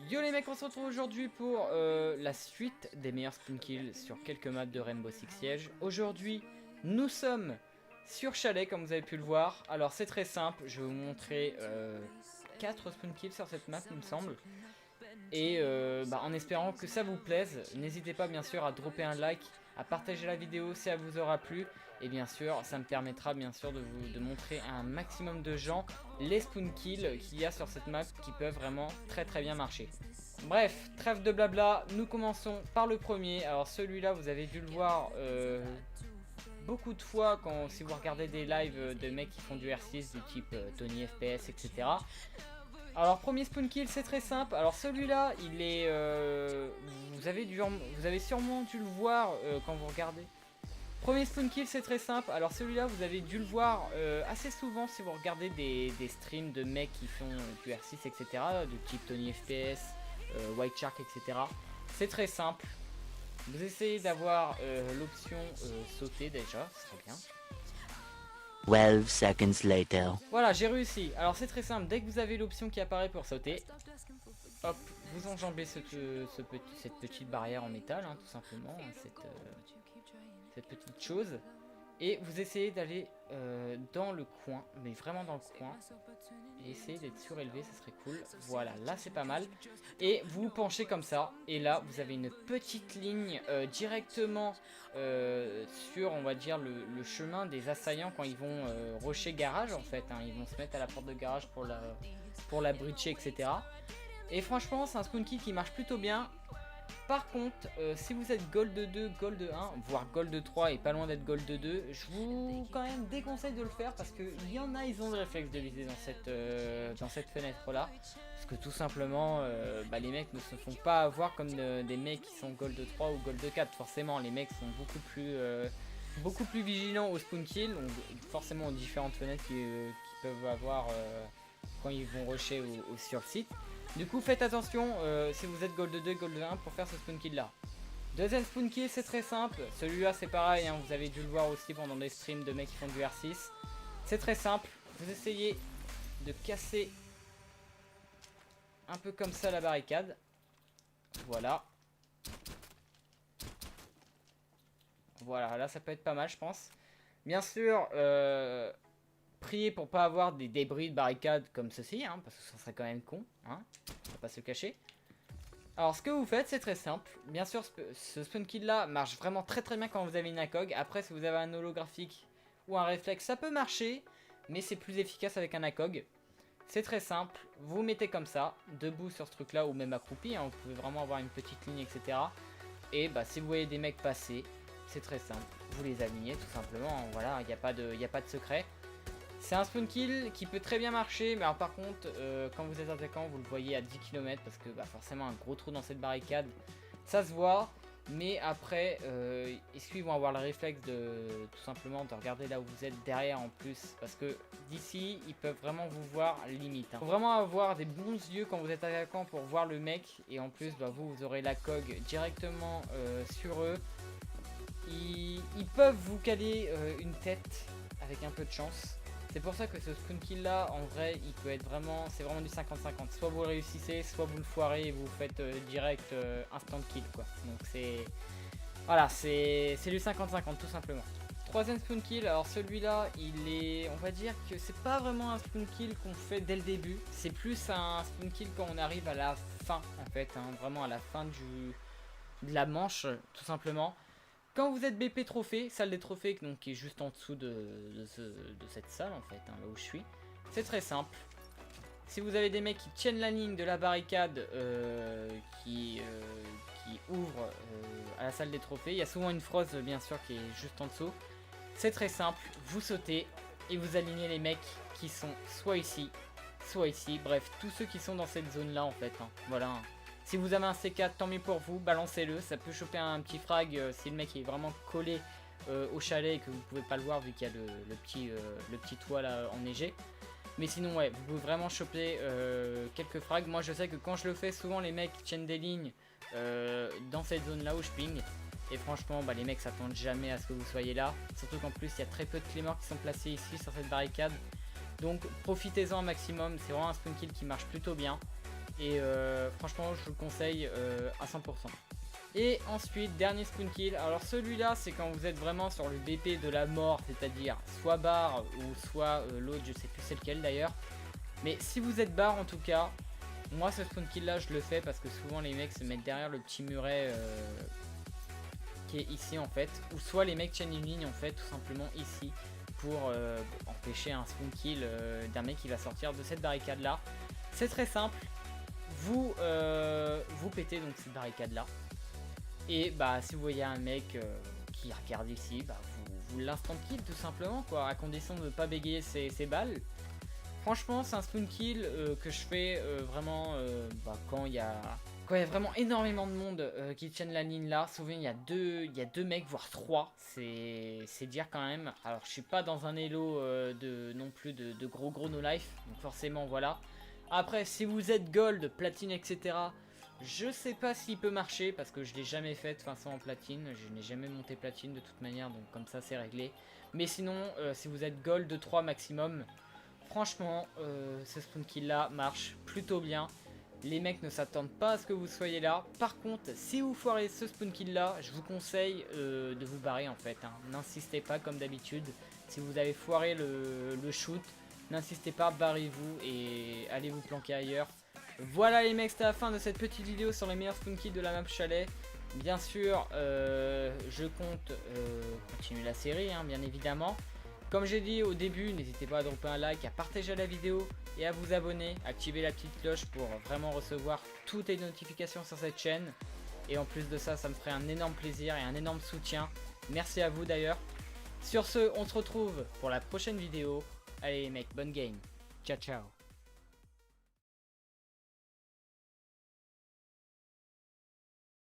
Yo les mecs, on se retrouve aujourd'hui pour la suite des meilleurs spawn kills sur quelques maps de Rainbow Six Siege. Aujourd'hui, nous sommes sur Chalet comme vous avez pu le voir. Alors c'est très simple, je vais vous montrer 4 spawn kills sur cette map il me semble. Et en espérant que ça vous plaise, n'hésitez pas bien sûr à dropper un like, à partager la vidéo si elle vous aura plu. Et bien sûr, ça me permettra bien sûr de montrer à un maximum de gens les spawn kills qu'il y a sur cette map qui peuvent vraiment très bien marcher. Bref, trêve de blabla, nous commençons par le premier. Alors celui-là, vous avez dû le voir beaucoup de fois si vous regardez des lives de mecs qui font du R6 du type Tony FPS, etc. Alors premier spawn kill, c'est très simple. Alors celui-là, il est, vous avez sûrement dû le voir quand vous regardez. Premier spawn kill, c'est très simple. Alors celui-là, vous avez dû le voir assez souvent si vous regardez des streams de mecs qui font du R6, etc. De type Tony FPS, White Shark, etc. C'est très simple. Vous essayez d'avoir l'option sauter déjà, ce serait bien. 12 seconds later. Voilà, j'ai réussi. Alors c'est très simple, dès que vous avez l'option qui apparaît pour sauter, hop, vous enjambez cette petite barrière en métal, hein, tout simplement, hein, cette petite chose. Et vous essayez d'aller dans le coin, mais vraiment dans le coin. Et essayez d'être surélevé, ça serait cool. Voilà, là c'est pas mal. Et vous vous penchez comme ça. Et là, vous avez une petite ligne directement sur, on va dire, le chemin des assaillants quand ils vont rusher garage, en fait. Hein. Ils vont se mettre à la porte de garage pour la breacher, etc. Et franchement, c'est un spawn kill qui marche plutôt bien. Par contre, si vous êtes Gold 2, Gold 1, voire Gold 3 et pas loin d'être Gold 2, je vous quand même déconseille de le faire parce qu'il y en a, ils ont le réflexe de viser dans cette fenêtre là. Parce que tout simplement, les mecs ne se font pas avoir comme des mecs qui sont Gold 3 ou Gold 4. Forcément, les mecs sont beaucoup plus vigilants au spawn kill, donc forcément aux différentes fenêtres qu'ils peuvent avoir quand ils vont rusher sur le site. Du coup faites attention si vous êtes Gold 2 et Gold 1 pour faire ce spawn kill là. Deuxième spawn kill, c'est très simple. Celui-là c'est pareil, hein, vous avez dû le voir aussi pendant des streams de mecs qui font du R6. C'est très simple, vous essayez de casser un peu comme ça la barricade. Voilà. Voilà, là ça peut être pas mal je pense. Bien sûr, priez pour pas avoir des débris de barricade comme ceci, hein, parce que ça serait quand même con, hein, on va pas se le cacher. Alors ce que vous faites, c'est très simple. Bien sûr, ce spawn kill là marche vraiment très bien quand vous avez une ACOG. Après, si vous avez un holographique ou un réflexe, ça peut marcher, mais c'est plus efficace avec un ACOG. C'est très simple, vous mettez comme ça, debout sur ce truc là, ou même accroupi, hein, vous pouvez vraiment avoir une petite ligne, etc. Et si vous voyez des mecs passer, c'est très simple, vous les alignez tout simplement, voilà, il n'y a pas de secret. C'est un spawn kill qui peut très bien marcher, mais alors par contre, quand vous êtes attaquant, vous le voyez à 10 km parce que forcément un gros trou dans cette barricade, ça se voit. Mais après, est-ce qu'ils vont avoir le réflexe tout simplement de regarder là où vous êtes derrière en plus? Parce que d'ici, ils peuvent vraiment vous voir limite. Hein. Faut vraiment avoir des bons yeux quand vous êtes attaquant pour voir le mec. Et en plus, vous aurez la COG directement sur eux. Ils peuvent vous caler une tête avec un peu de chance. C'est pour ça que ce spawn kill là, en vrai, il peut être vraiment, c'est vraiment du 50-50. Soit vous réussissez, soit vous le foirez et vous faites direct instant kill quoi. Donc c'est, voilà, c'est du 50-50 tout simplement. Troisième spawn kill, alors celui-là, il est, on va dire que c'est pas vraiment un spawn kill qu'on fait dès le début. C'est plus un spawn kill quand on arrive à la fin en fait, hein, vraiment à la fin de la manche tout simplement. Quand vous êtes BP trophée, salle des trophées donc, qui est juste en dessous de cette salle en fait, hein, là où je suis, c'est très simple. Si vous avez des mecs qui tiennent la ligne de la barricade qui ouvre à la salle des trophées, il y a souvent une froze bien sûr qui est juste en dessous. C'est très simple, vous sautez et vous alignez les mecs qui sont soit ici, bref tous ceux qui sont dans cette zone là en fait, hein, voilà. Si vous avez un C4, tant mieux pour vous, balancez-le. Ça peut choper un petit frag si le mec est vraiment collé au chalet et que vous pouvez pas le voir vu qu'il y a le petit toit là enneigé. Mais sinon, ouais, vous pouvez vraiment choper quelques frags. Moi, je sais que quand je le fais, souvent les mecs tiennent des lignes dans cette zone là où je ping. Et franchement, les mecs s'attendent jamais à ce que vous soyez là. Surtout qu'en plus, il y a très peu de claymores qui sont placés ici sur cette barricade. Donc, profitez-en un maximum. C'est vraiment un spawn kill qui marche plutôt bien. Et franchement, je vous le conseille à 100%. Et ensuite, dernier spawn kill. Alors celui-là, c'est quand vous êtes vraiment sur le BP de la mort, c'est-à-dire soit bar ou soit l'autre, je sais plus c'est lequel d'ailleurs. Mais si vous êtes bar en tout cas, moi ce spawn kill là, je le fais parce que souvent les mecs se mettent derrière le petit muret qui est ici en fait. Ou soit les mecs tiennent une ligne en fait, tout simplement ici, pour empêcher un spawn kill d'un mec qui va sortir de cette barricade là. C'est très simple. Vous pétez donc cette barricade là. Et bah si vous voyez un mec qui regarde ici, bah, vous l'instant kill tout simplement quoi, à condition de ne pas bégayer ses balles. Franchement c'est un spawn kill que je fais vraiment quand il y a vraiment énormément de monde qui tiennent la ligne là. Souvent il y a deux mecs voire trois, c'est dire quand même. Alors je suis pas dans un elo non plus de gros no life, donc forcément voilà. Après si vous êtes gold, platine etc, je sais pas s'il peut marcher parce que je l'ai jamais fait de toute façon en platine. Je n'ai jamais monté platine de toute manière, donc comme ça c'est réglé. Mais sinon, si vous êtes gold de 3 maximum, franchement, ce spawn kill là marche plutôt bien. Les mecs ne s'attendent pas à ce que vous soyez là. Par contre, si vous foirez ce spawn kill là, je vous conseille de vous barrer en fait. Hein. N'insistez pas comme d'habitude. Si vous avez foiré le shoot, n'insistez pas, barrez-vous et allez vous planquer ailleurs. Voilà les mecs, c'était la fin de cette petite vidéo sur les meilleurs spawn kills de la map chalet. Bien sûr, je compte continuer la série, hein, bien évidemment. Comme j'ai dit au début, n'hésitez pas à dropper un like, à partager la vidéo et à vous abonner. Activez la petite cloche pour vraiment recevoir toutes les notifications sur cette chaîne. Et en plus de ça, ça me ferait un énorme plaisir et un énorme soutien. Merci à vous d'ailleurs. Sur ce, on se retrouve pour la prochaine vidéo. Allez les mecs, bonne game. Ciao ciao.